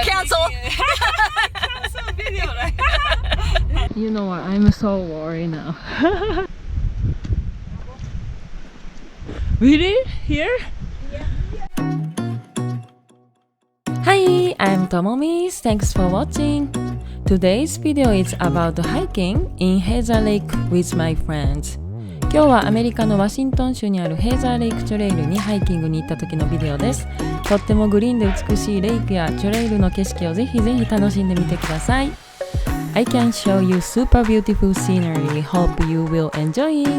Cancel. Cancel video. Like. You know what? I'm so worried now. Really? Here? Hi, I'm Tomomis. Thanks for watching. Today's video is about hiking in Hazer Lake with my friends. 今日はアメリカのワシントン州にあるヘーザーレイクトレイルにハイキングに行った時のビデオです。とってもグリーンで美しいレイクやトレイルの景色をぜひぜひ楽しんでみてください。I can show you super beautiful scenery. Hope you will enjoy it.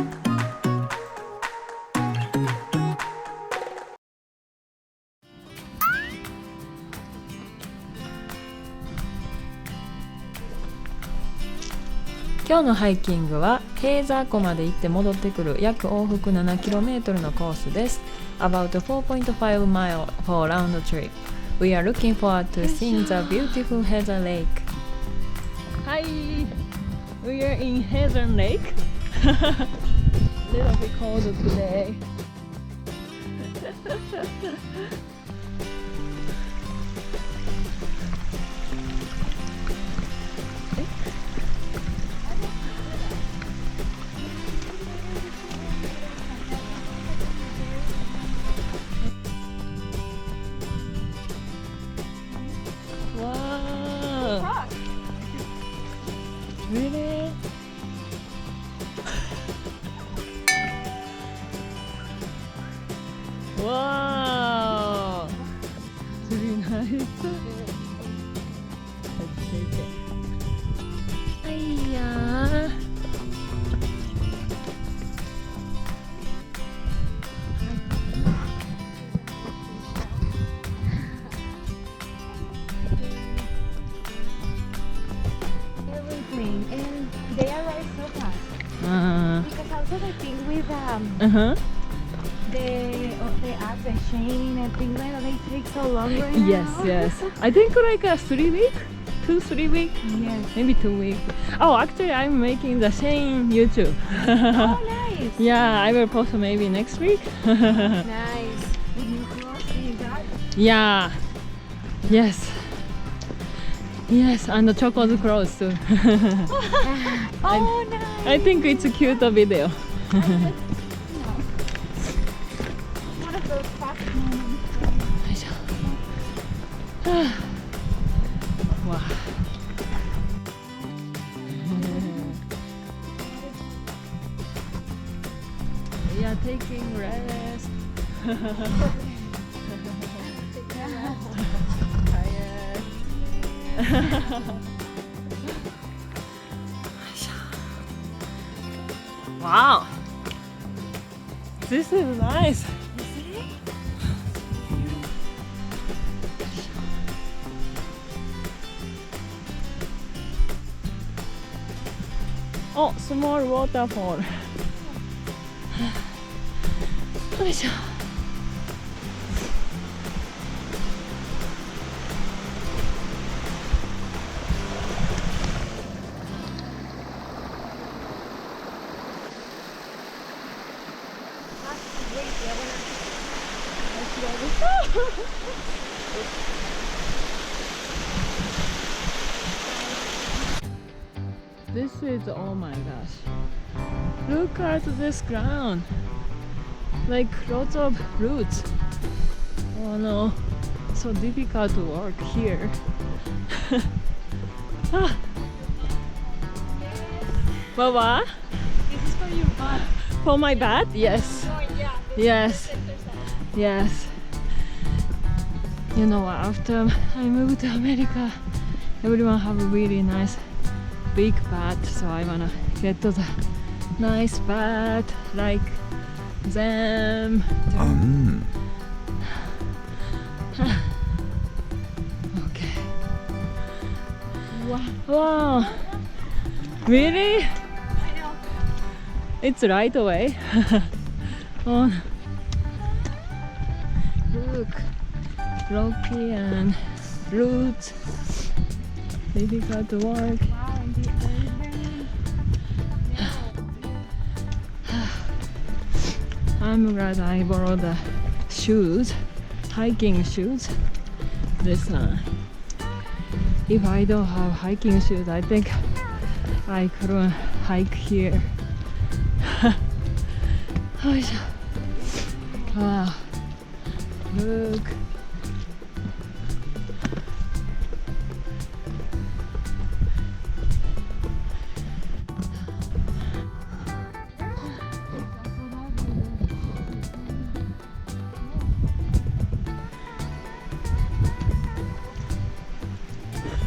今日のハイキングはヘーザー湖まで行って戻ってくる約往復 7km のコースです。About 4.5 mile for round trip. We are looking forward to seeing the beautiful Hazer Lake. Hi, we are in Hazer Lake. Little bit cold today. Wow. Really? Wow. It's really nice. Let's take it. Hiya. And they arrive so fast because also the thing with the app, the chain and things like that, they take so long right now. Yes. I think like a 3 week, 2-3 week, Yes. maybe 2 week. Oh, actually, I'm making the same YouTube. Oh, nice. Yeah, I will post maybe next week. Nice. With new clothes, you got? Yeah. Yes, and the chocolate clothes too. Oh, nice. I think it's a cute video. One of those fast moments. Wow. We are taking rest. Wow, this is nice. Oh, small waterfall. よいしょ。This is, oh my gosh, look at this ground, like lots of roots. Oh no, so difficult to walk here. Ah. What? This is for your butt. For my butt? Yes. Oh, Yes. yeah. Yes. You know, after I moved to America, everyone have a really nice big butt, so I wanna get to the nice butt like them. Okay. Wow. Really? I know. It's right away. Oh. Look, rocky and roots. Difficult to walk. Wow, and the urban. I'm glad I borrowed the shoes, hiking shoes. This If I don't have hiking shoes, I think I couldn't hike here. よいしょ。Wow. Look.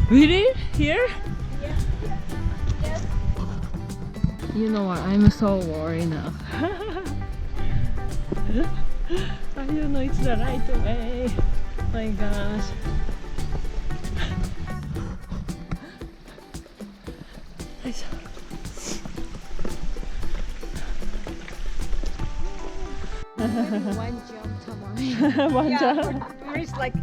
Really? Here? Yes. You know what? I'm so worried now. I don't know it's the right way. My gosh. One jump, Tommy. One jump. Mari's like,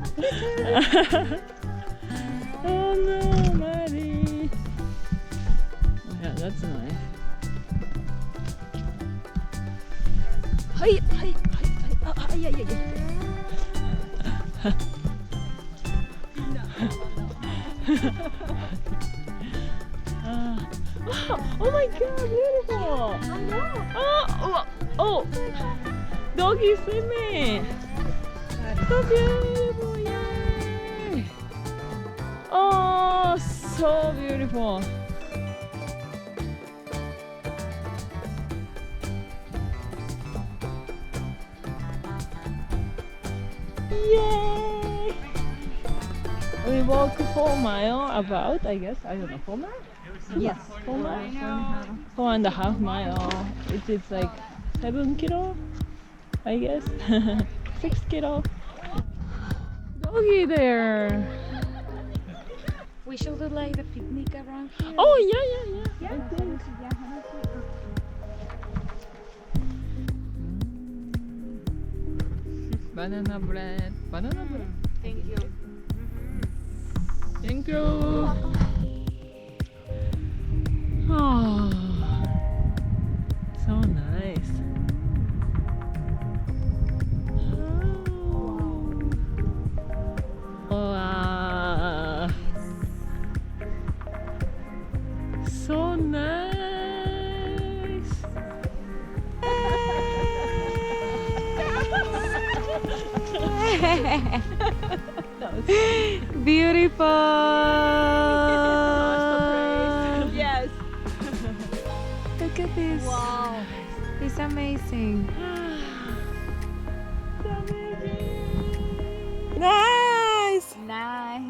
Oh no, Mari. Yeah, that's nice. はいはいはいはい。あ、いやいやいや。Oh my god, beautiful! Oh, doggy swimming! So beautiful, yay! Oh, so beautiful! Yay! We walk 4 miles about, I guess. I don't know, 4 miles? yes. 4 miles? 4.5 miles. It's like 7 kilo, I guess. 6 kilo. Doggy there. We should do like the picnic around here. Oh, yeah. I think. Banana bread. Thank you. Thank you. Oh, so nice. Wow. So nice. Beautiful. Yes. Look at this. Wow. It's amazing. Nice. Nice.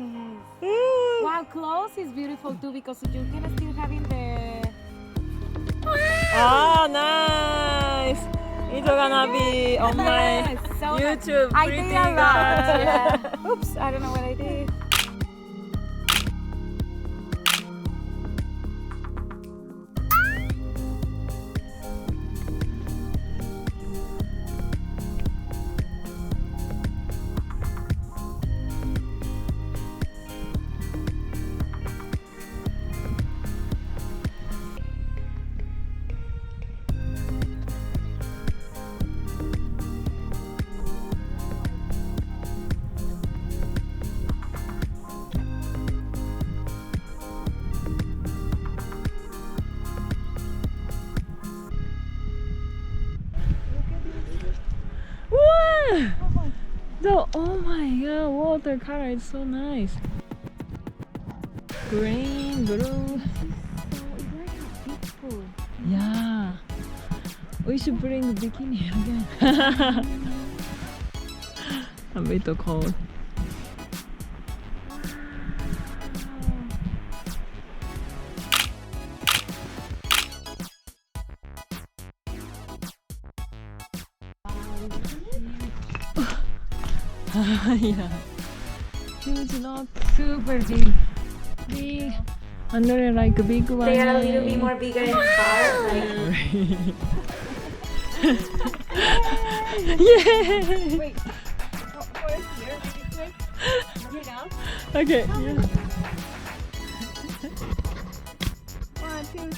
Wow, clothes is beautiful too because you can still having the. Oh, nice. It's gonna be on my Yes, so YouTube. I Pretty did a lot. girl. Yeah. Oops, I don't know what I did. Wow! Oh my god, water color is so nice. Green, blue. Yeah. We should bring bikini again. A bit cold. Yeah. Huge rock. Super big. Big. Under like a big one. They are a little bit more bigger and hard. Like, Yeah. Wait. For here, get out. Okay. Yeah. 1, 2,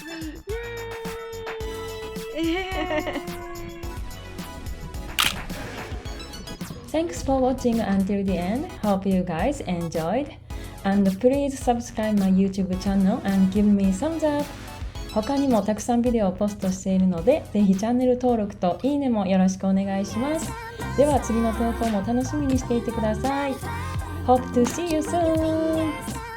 3. Yay. Thanks for watching until the end. Hope you guys enjoyed. and please subscribe my YouTube channel and give me thumbs up. 他にもたくさんビデオをポストしているので、ぜひチャンネル登録といいねもよろしくお願いします。では次の投稿も楽しみにしていてください。Hope to see you soon!